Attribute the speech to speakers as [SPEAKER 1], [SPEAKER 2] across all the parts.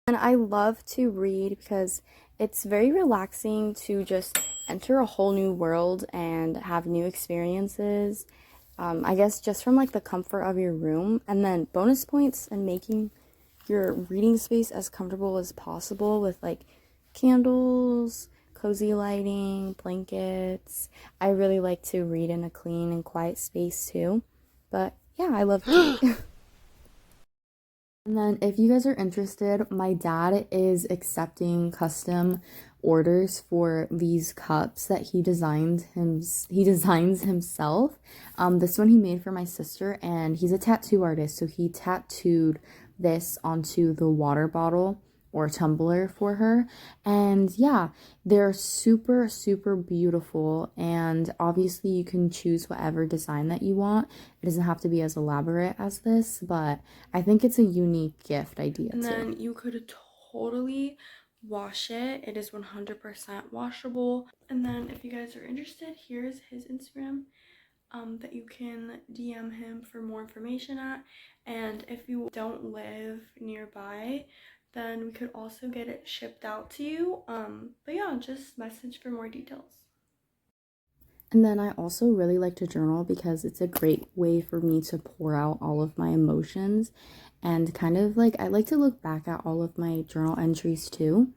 [SPEAKER 1] And I love to read because it's very relaxing to just enter a whole new world and have new experiences. I guess just from like the comfort of your room, and then bonus points and making your reading space as comfortable as possible with like candles, cozy lighting, blankets. I really like to read in a clean and quiet space too. But yeah, I love tea. And then if you guys are interested, my dad is accepting custom orders for these cups that he designs himself. This one he made for my sister, and he's a tattoo artist, so he tattooed this onto the water bottle or tumbler for her. And yeah, they're super, super beautiful. And obviously, you can choose whatever design that you want. It doesn't have to be as elaborate as this, but I think it's a unique gift idea
[SPEAKER 2] And
[SPEAKER 1] too.
[SPEAKER 2] then you could totally wash it. It is 100% washable. And then if you guys are interested, here's his Instagram that you can DM him for more information at. And if you don't live nearby, then we could also get it shipped out to you. But yeah, just message for more details.
[SPEAKER 1] And then I also really like to journal because it's a great way for me to pour out all of my emotions and kind of like I like to look back at all of my journal entries too.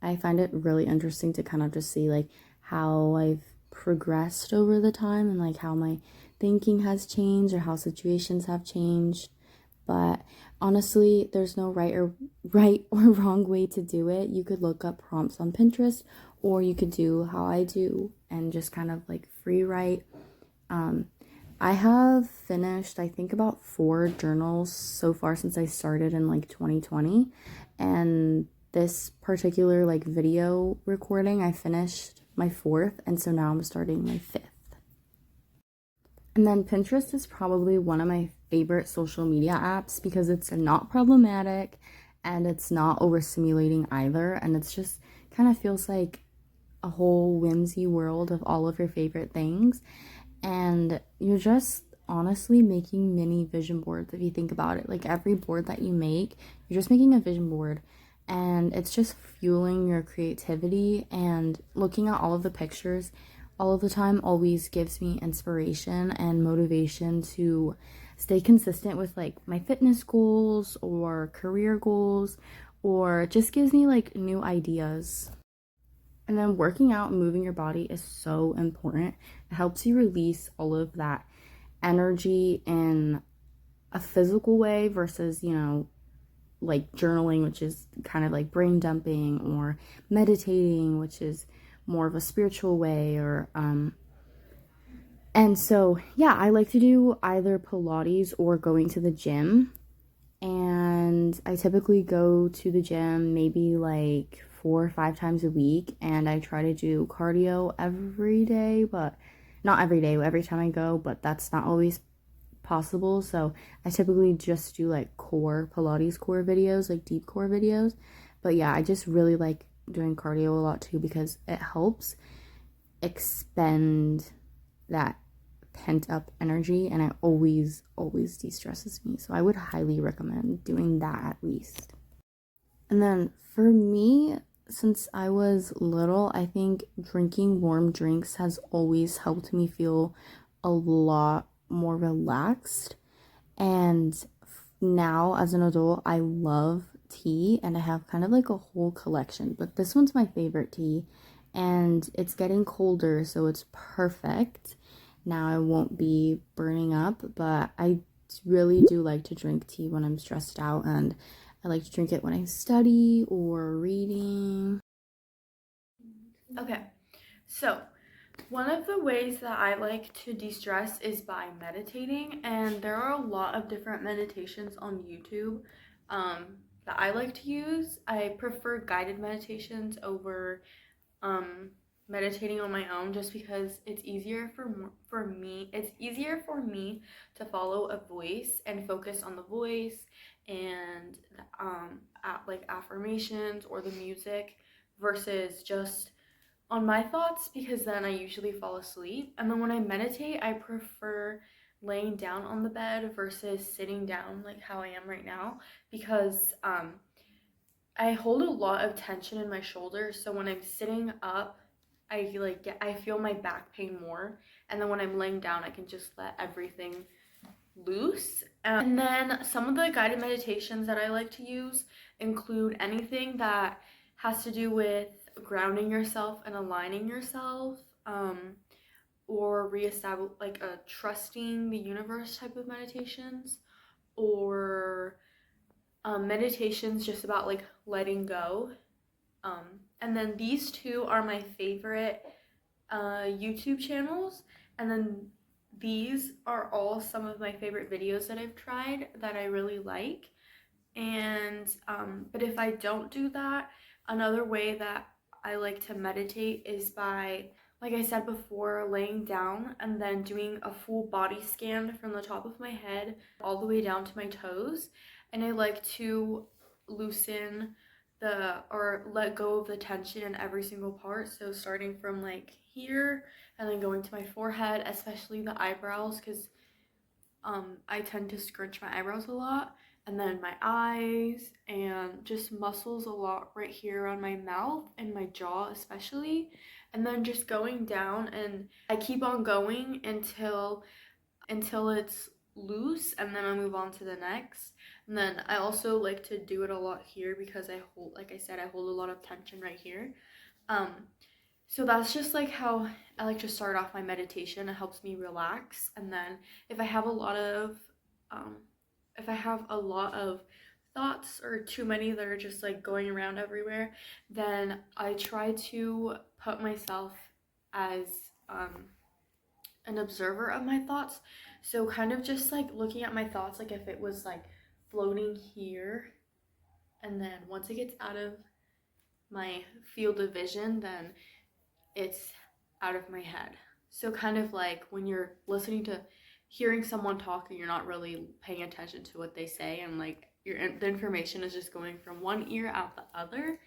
[SPEAKER 1] I find it really interesting to kind of just see like how I've progressed over the time and like how my thinking has changed or how situations have changed. But honestly, there's no right or wrong way to do it. You could look up prompts on Pinterest, or you could do how I do and just kind of like free write. Um, I have finished, I think, about 4 journals so far since I started in like 2020. And this particular like video recording, I finished my 4th, and so now I'm starting my 5th. And then Pinterest is probably one of my favorite social media apps because it's not problematic and it's not overstimulating either. And it's just kind of feels like a whole whimsy world of all of your favorite things. And you're just honestly making mini vision boards if you think about it. Like every board that you make, you're just making a vision board. And it's just fueling your creativity, and looking at all of the pictures all of the time always gives me inspiration and motivation to stay consistent with like my fitness goals or career goals, or just gives me like new ideas. And then working out and moving your body is so important. It helps you release all of that energy in a physical way versus, like journaling, which is kind of like brain dumping, or meditating, which is more of a spiritual way, or and so yeah, I like to do either Pilates or going to the gym. And I typically go to the gym maybe like 4 or 5 times a week, and I try to do cardio every day, but not every day, every time I go, but that's not always possible. So I typically just do like core Pilates core videos, like deep core videos. But yeah, I just really like doing cardio a lot too because it helps expend that pent up energy, and it always de-stresses me. So I would highly recommend doing that at least. And then for me, since I was little, I think drinking warm drinks has always helped me feel a lot more relaxed. And now as an adult, I love tea, and I have kind of like a whole collection, but this one's my favorite tea, and it's getting colder, so it's perfect. Now I won't be burning up, but I really do like to drink tea when I'm stressed out, and I like to drink it when I study or reading.
[SPEAKER 2] Okay, so one of the ways that I like to de-stress is by meditating, and there are a lot of different meditations on YouTube that I like to use. I prefer guided meditations over um, meditating on my own, just because it's easier for me. It's easier for me to follow a voice and focus on the voice and like affirmations or the music versus just on my thoughts, because then I usually fall asleep. And then when I meditate, I prefer laying down on the bed versus sitting down like how I am right now, because I hold a lot of tension in my shoulders, so when I'm sitting up, I feel my back pain more, and then when I'm laying down, I can just let everything loose. And then some of the guided meditations that I like to use include anything that has to do with grounding yourself and aligning yourself, or reestablish like a trusting the universe type of meditations, or meditations just about like letting go. And then these two are my favorite YouTube channels. And then these are all some of my favorite videos that I've tried that I really like. And but if I don't do that, another way that I like to meditate is by, like I said before, laying down and then doing a full body scan from the top of my head all the way down to my toes. And I like to loosen or let go of the tension in every single part. So starting from like here and then going to my forehead, especially the eyebrows, because I tend to scrunch my eyebrows a lot, and then my eyes, and just muscles a lot right here on my mouth and my jaw especially, and then just going down, and I keep on going until it's loose, and then I move on to the next. And then I also like to do it a lot here because I hold, like I said, I hold a lot of tension right here. um so that's just like how I like to start off my meditation. It helps me relax. And then if I have a lot of um, if I have a lot of thoughts or too many that are just like going around everywhere, then I try to put myself as an observer of my thoughts. So kind of just like looking at my thoughts, like if it was like floating here, and then once it gets out of my field of vision, then it's out of my head. So kind of like when you're hearing someone talk and you're not really paying attention to what they say, and like the information is just going from one ear out the other.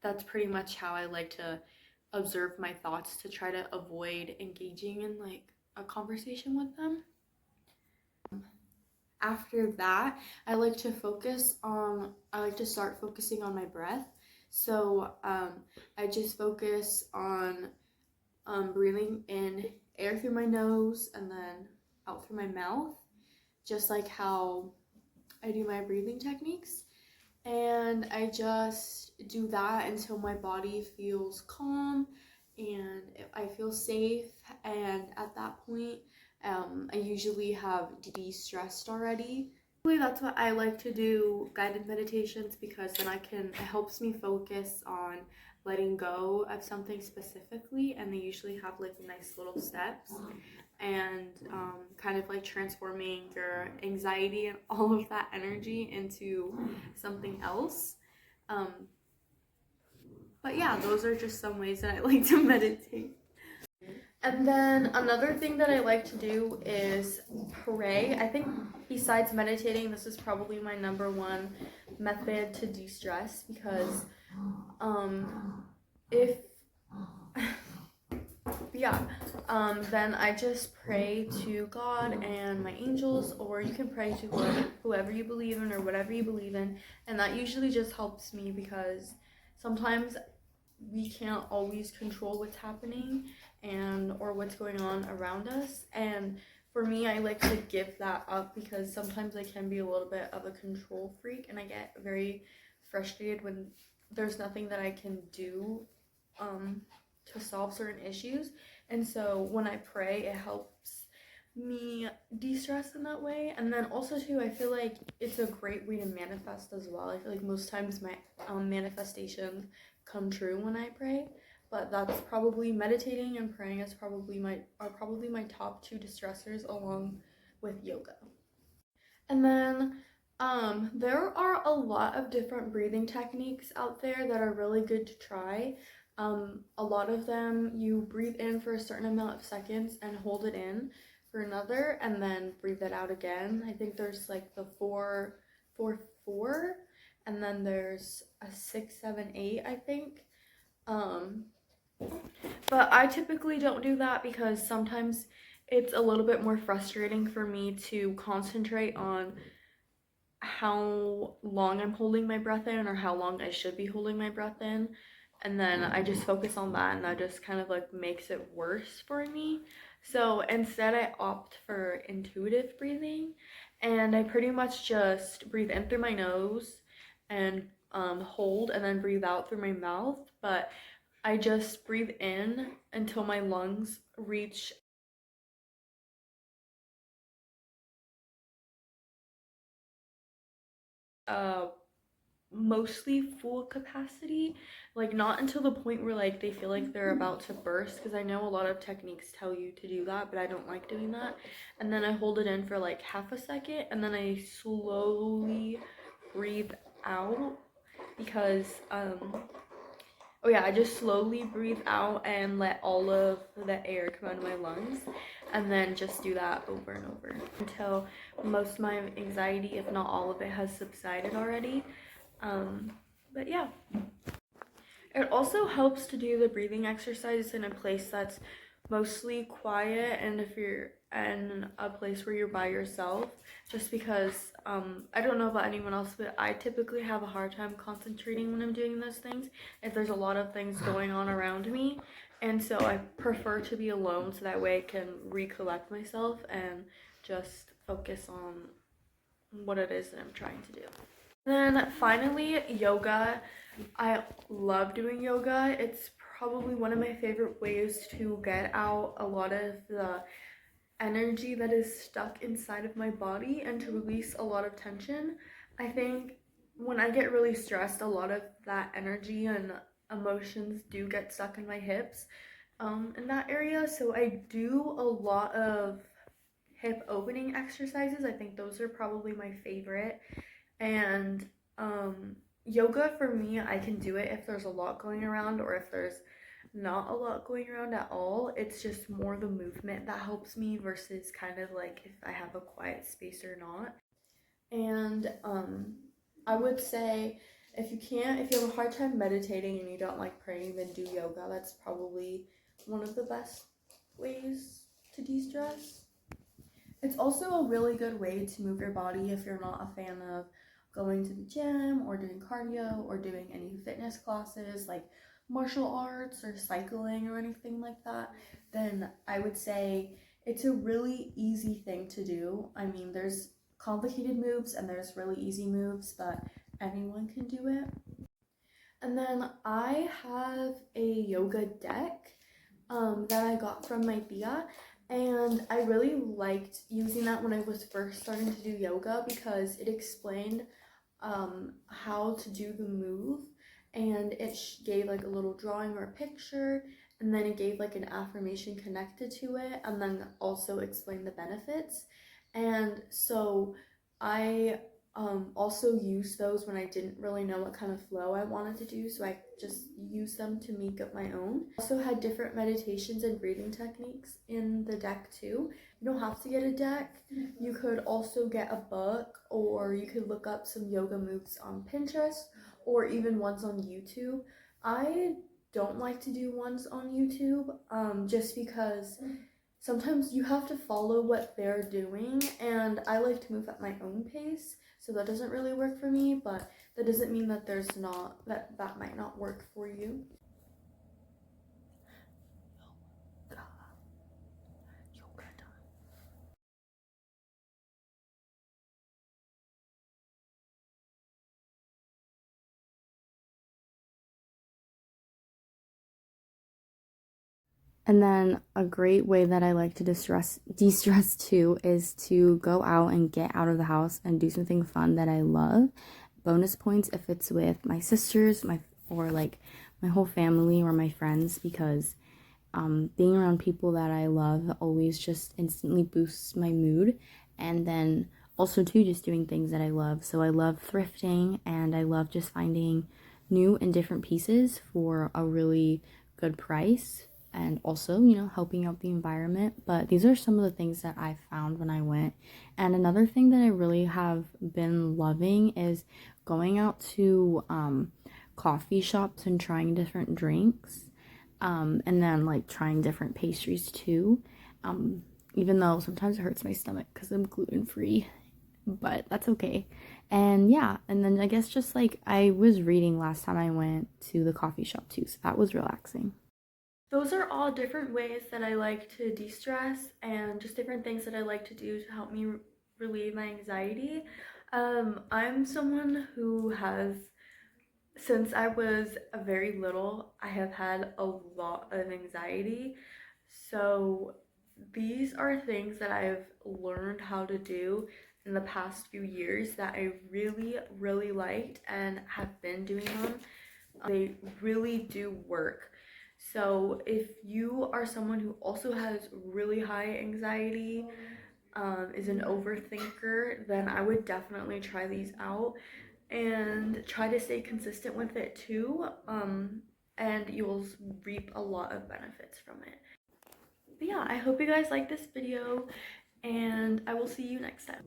[SPEAKER 2] That's pretty much how I like to observe my thoughts, to try to avoid engaging in like a conversation with them. After that, I like to start focusing on my breath. So I just focus on breathing in air through my nose and then out through my mouth, just like how I do my breathing techniques. And I just do that until my body feels calm and I feel safe. And at that point, I usually have de-stressed already. That's what I like to do, guided meditations, because then it helps me focus on letting go of something specifically, and they usually have like nice little steps, and kind of like transforming your anxiety and all of that energy into something else. But yeah, those are just some ways that I like to meditate. And then another thing that I like to do is pray. I think besides meditating, this is probably my number one method to de-stress, because if yeah, then I just pray to God and my angels, or you can pray to whoever you believe in or whatever you believe in, and that usually just helps me, because sometimes we can't always control what's happening or what's going on around us. And for me, I like to give that up, because sometimes I can be a little bit of a control freak, and I get very frustrated when there's nothing that I can do to solve certain issues. And so when I pray, it helps me de-stress in that way. And then also too, I feel like it's a great way to manifest as well. I feel like most times my manifestations come true when I pray, but that's probably, meditating and praying are probably my top two distressors, along with yoga. And then there are a lot of different breathing techniques out there that are really good to try. A lot of them, you breathe in for a certain amount of seconds and hold it in for another, and then breathe it out again. I think there's like the 4-4-4, and then there's a 6-7-8, I think. But I typically don't do that, because sometimes it's a little bit more frustrating for me to concentrate on how long I'm holding my breath in or how long I should be holding my breath in. And then I just focus on that, and that just kind of like makes it worse for me. So instead, I opt for intuitive breathing, and I pretty much just breathe in through my nose and hold, and then breathe out through my mouth. But I just breathe in until my lungs reach uh mostly full capacity, like not until the point where like they feel like they're about to burst, because I know a lot of techniques tell you to do that, but I don't like doing that. And then I hold it in for like half a second, and then I slowly breathe out, because oh yeah, I just slowly breathe out and let all of the air come out of my lungs, and then just do that over and over until most of my anxiety, if not all of it, has subsided already. But yeah, it also helps to do the breathing exercises in a place that's mostly quiet, and if you're in a place where you're by yourself, just because I don't know about anyone else, but I typically have a hard time concentrating when I'm doing those things if there's a lot of things going on around me. And so I prefer to be alone, so that way I can recollect myself and just focus on what it is that I'm trying to do. Then finally, yoga. I love doing yoga. It's probably one of my favorite ways to get out a lot of the energy that is stuck inside of my body and to release a lot of tension. I think when I get really stressed, a lot of that energy and emotions do get stuck in my hips, in that area. So I do a lot of hip opening exercises. I think those are probably my favorite. And yoga for me, I can do it if there's a lot going around or if there's not a lot going around at all. It's just more the movement that helps me versus kind of like if I have a quiet space or not. And I would say if you have a hard time meditating and you don't like praying, then do yoga. That's probably one of the best ways to de-stress. It's also a really good way to move your body if you're not a fan of going to the gym or doing cardio or doing any fitness classes like martial arts or cycling or anything like that. Then I would say it's a really easy thing to do. I mean, there's complicated moves and there's really easy moves, but anyone can do it. And then I have a yoga deck that I got from my tia, and I really liked using that when I was first starting to do yoga because it explained how to do the move, and it gave like a little drawing or a picture, and then it gave like an affirmation connected to it, and then also explained the benefits. And so I also used those when I didn't really know what kind of flow I wanted to do, so I just used them to make up my own. Also had different meditations and breathing techniques in the deck too. You don't have to get a deck. You could also get a book, or you could look up some yoga moves on Pinterest or even ones on YouTube. I don't like to do ones on YouTube just because sometimes you have to follow what they're doing, and I like to move at my own pace, so that doesn't really work for me, but that doesn't mean that that might not work for you.
[SPEAKER 1] And then a great way that I like to de-stress too is to go out and get out of the house and do something fun that I love. Bonus points if it's with my sisters, or like my whole family or my friends, because being around people that I love always just instantly boosts my mood. And then also too, just doing things that I love. So I love thrifting, and I love just finding new and different pieces for a really good price, and also, helping out the environment. But these are some of the things that I found when I went. And another thing that I really have been loving is going out to coffee shops and trying different drinks, and then like trying different pastries too, even though sometimes it hurts my stomach because I'm gluten free. but that's okay. And yeah, and then I guess just like I was reading last time I went to the coffee shop too, so that was relaxing.
[SPEAKER 2] Those are all different ways that I like to de-stress and just different things that I like to do to help me relieve my anxiety. I'm someone who has, since I was a very little, I have had a lot of anxiety. So these are things that I've learned how to do in the past few years that I really, really liked and have been doing them. They really do work. So if you are someone who also has really high anxiety, is an overthinker, then I would definitely try these out and try to stay consistent with it too. And you'll reap a lot of benefits from it. But yeah, I hope you guys like this video and I will see you next time.